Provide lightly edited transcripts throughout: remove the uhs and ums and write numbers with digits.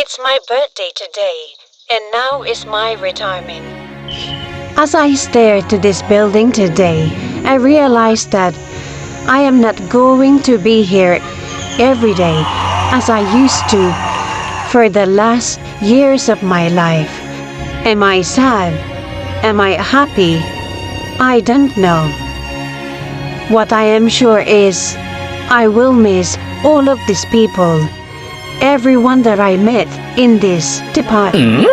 It's my birthday today, and now is my retirement. As I stare to this building today, I realize that I am not going to be here every day as I used to for the last years of my life. Am I sad? Am I happy? I don't know. What I am sure is I will miss all of these people, everyone that I met in this department.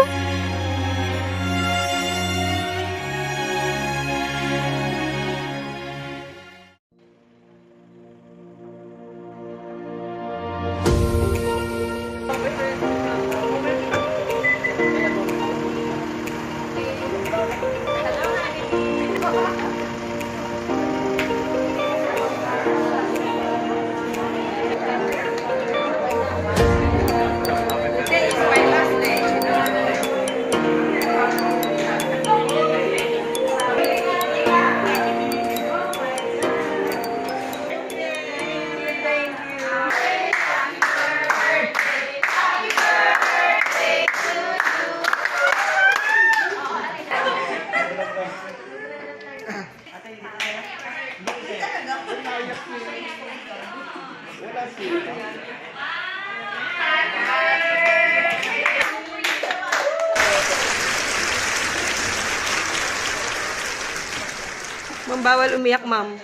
Ma'am, bawal umiyak, ma'am.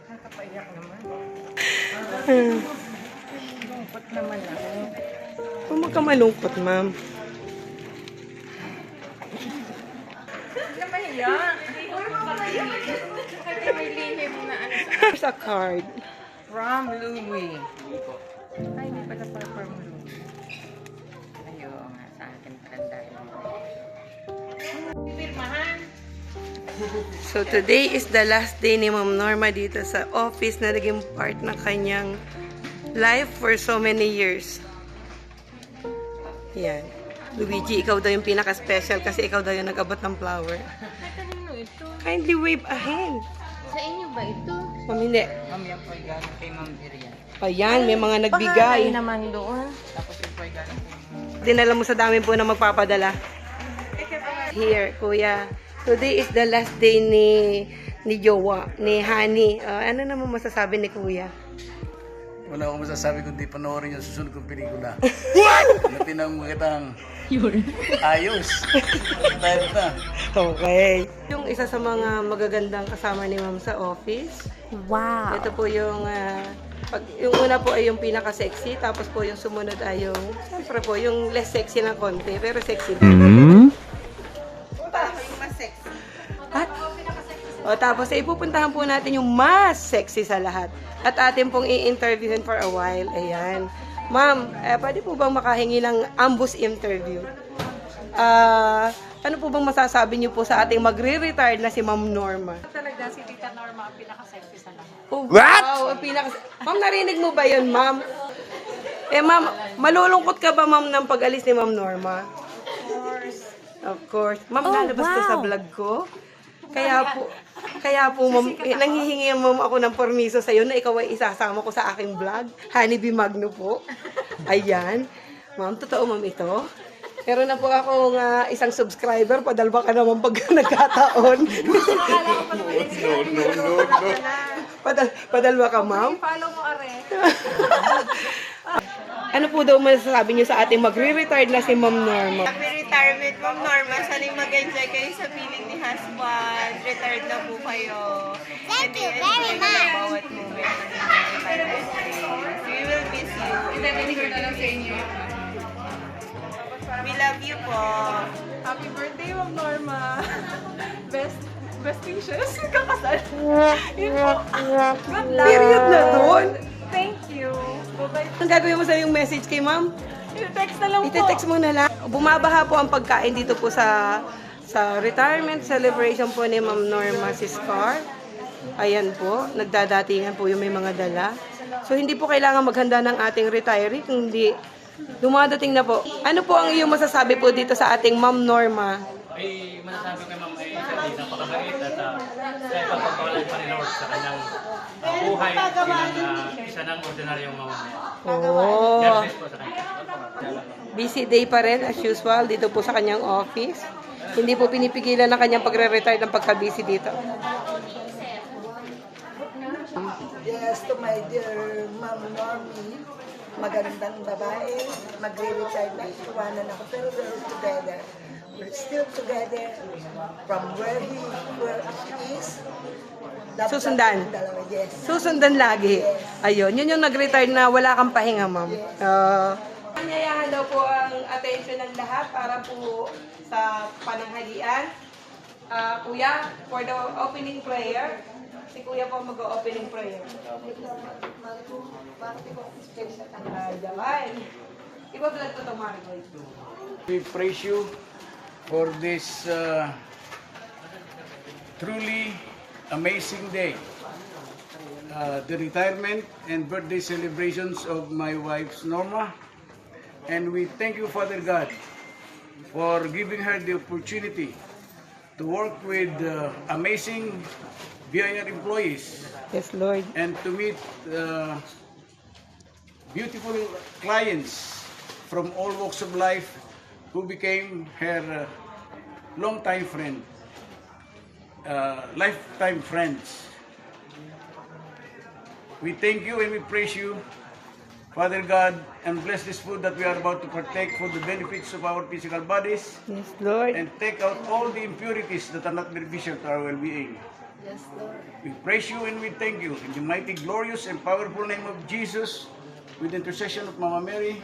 Nakapaiyak naman. Lungkot naman ako. Huwag ka malungkot, ma'am. Hindi na mahiya. May lihim na ano sa... Here's a card. From Louie. Ay, hindi pala from Louie. Ayaw nga sa akin tanda. So, today is the last day ni Ma'am Norma dito sa office na naging part ng kanyang life for so many years. Yan. Luigi, ikaw daw yung pinaka-special kasi ikaw daw yung nag-abot ng flower. Kanino ito? Kindly wave a hand. Sa inyo ba ito? Ma'am, hindi. Ma'am, yan po ay galing kay Ma'am Dirian. Ayan, may mga Baka nagbigay. kayo naman doon. Tapos yung po ay galing kay Dinala mo sa dami po na magpapadala. Here, kuya. Today is the last day ni Jowa, ni Hani. Ano naman masasabi ni kuya? Wala akong masasabi kundi panoorin yung susunod kong pelikula. What? Hanapin ang magandang ayos. Tayo na. Okay. Yung isa sa mga magagandang kasama ni Ma'am sa office. Wow. Ito po yung, yung una po ay yung pinaka-sexy, tapos po yung sumunod ay yung, siyempre po, yung less sexy ng konti, pero sexy din. At, tapos ipupuntahan po natin yung mas sexy sa lahat. At atin pong i-interviewin for a while. Ayan. Ma'am, pwede po bang makahingi ng ambush interview? Ano po bang masasabi niyo po sa ating magre-retired na si Ma'am Norma? Talaga si Tita Norma ang pinaka-sexy sa lahat. Oh, wow! Ma'am, narinig mo ba yun, ma'am? Ma'am, malulungkot ka ba, ma'am, ng pag-alis ni Ma'am Norma? Of course. Ma'am, lalabas to sa vlog ko. Kaya po, ma'am, nanghihingi ma'am ako ng permiso sa iyo na ikaw ay isasama ko sa aking vlog. Honeybee Magno po. Ayan. Ma'am, totoo ma'am ito. Meron na po akong isang subscriber. Padalba ka naman pag nagkataon. Padalba ka, ma'am. Follow mo, Are. Ano po daw masasabi niyo sa ating magre-retired na si Ma'am Norma? Happy retirement, Ma'am Norma. Sana mag-enjoy kayo sa feeling ni husband. Retired na po kayo. Thank you very much. Bawat moment ng inyong retirement days. We will miss you. Itabinig na lang sa inyo. We love you po. Happy birthday, Ma'am Norma. Best wishes. Kakasal. Yun po. Good luck. Period na doon. Thank you. Bye-bye. Ang gagawin mo sa yung message kay Ma'am? I-text na lang po. Ite-text mo na lang. Bumabaha po ang pagkain dito po sa retirement celebration po ni Ma'am Norma Siscar. Ayan po, nagdadatingan po yung may mga dala. So hindi po kailangan maghanda ng ating retiree, kundi dumadating na po. Ano po ang iyong masasabi po dito sa ating Ma'am Norma? Ay masasabi ko ma'am ay napakabait at sa ipagpapalay pa ni Lord sa kanyang buhay bilang isa ng ordinaryong mamamayan. Oh. God bless po. Busy day pa rin as usual dito po sa kanyang office. Hindi po pinipigilan ng kanyang pagre-retire ng pagka-busy dito. Yes, to my dear Ma'am Normie, magandang babae, magre-retire na, iwanan ako, pero we're together. We're still together from where she is. Susundan. Yes. Susundan lagi. Ayun, yun yung nag-retire na wala kang pahinga, ma'am. Anyayahan daw po ang attention ng lahat para po sa pananghalian. Kuya, for the opening prayer, si Kuya po mag-opening prayer. Iba-vlog ko ito, Marigold. We praise you for this truly amazing day. The retirement and birthday celebrations of my wife Norma. And we thank you, Father God, for giving her the opportunity to work with amazing BIR employees Yes, Lord. and to meet beautiful clients from all walks of life who became her longtime friend, lifetime friends. We thank you and we praise you, Father God, and bless this food that we are about to partake for the benefits of our physical bodies Yes, Lord. and take out all the impurities that are not beneficial to our well-being. Yes, Lord. We praise you and we thank you in the mighty, glorious, and powerful name of Jesus, with the intercession of Mama Mary.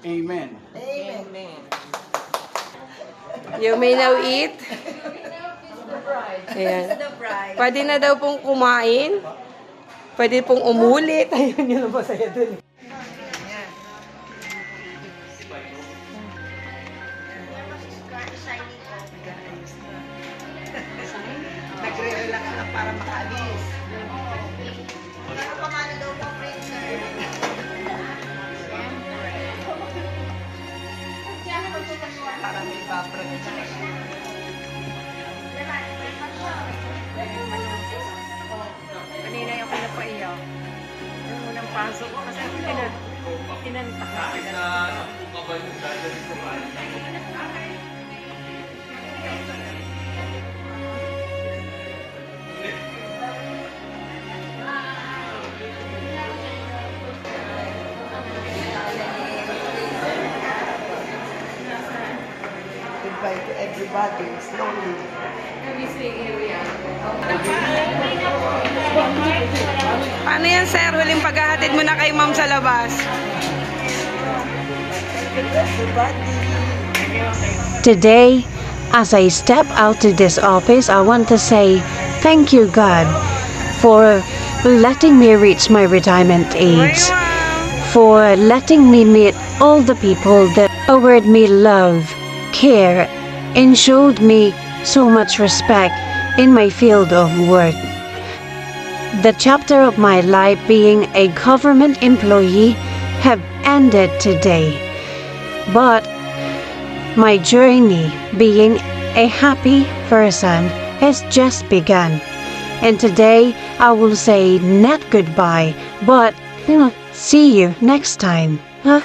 Amen. Amen. You may now eat. Ayan. Pwede na daw pong kumain. Pwede pong umulit. Ayun, yun ang masaya dun. Nagre-relax na para makaalis. Para may paprag. Kanina yung pinapaiyak. Yung unang pasok ko kasi kinanta ka. Goodbye to everybody, slowly. Paano yan, sir? Huling paghahatid mo na kay ma'am sa labas. Today, as I step out to this office, I want to say thank you, God, for letting me reach my retirement age, for letting me meet all the people that showed me love, care, and showed me so much respect in my field of work. The chapter of my life being a government employee have ended today, but my journey being a happy person has just begun. And today I will say not goodbye, but see you next time. Huh?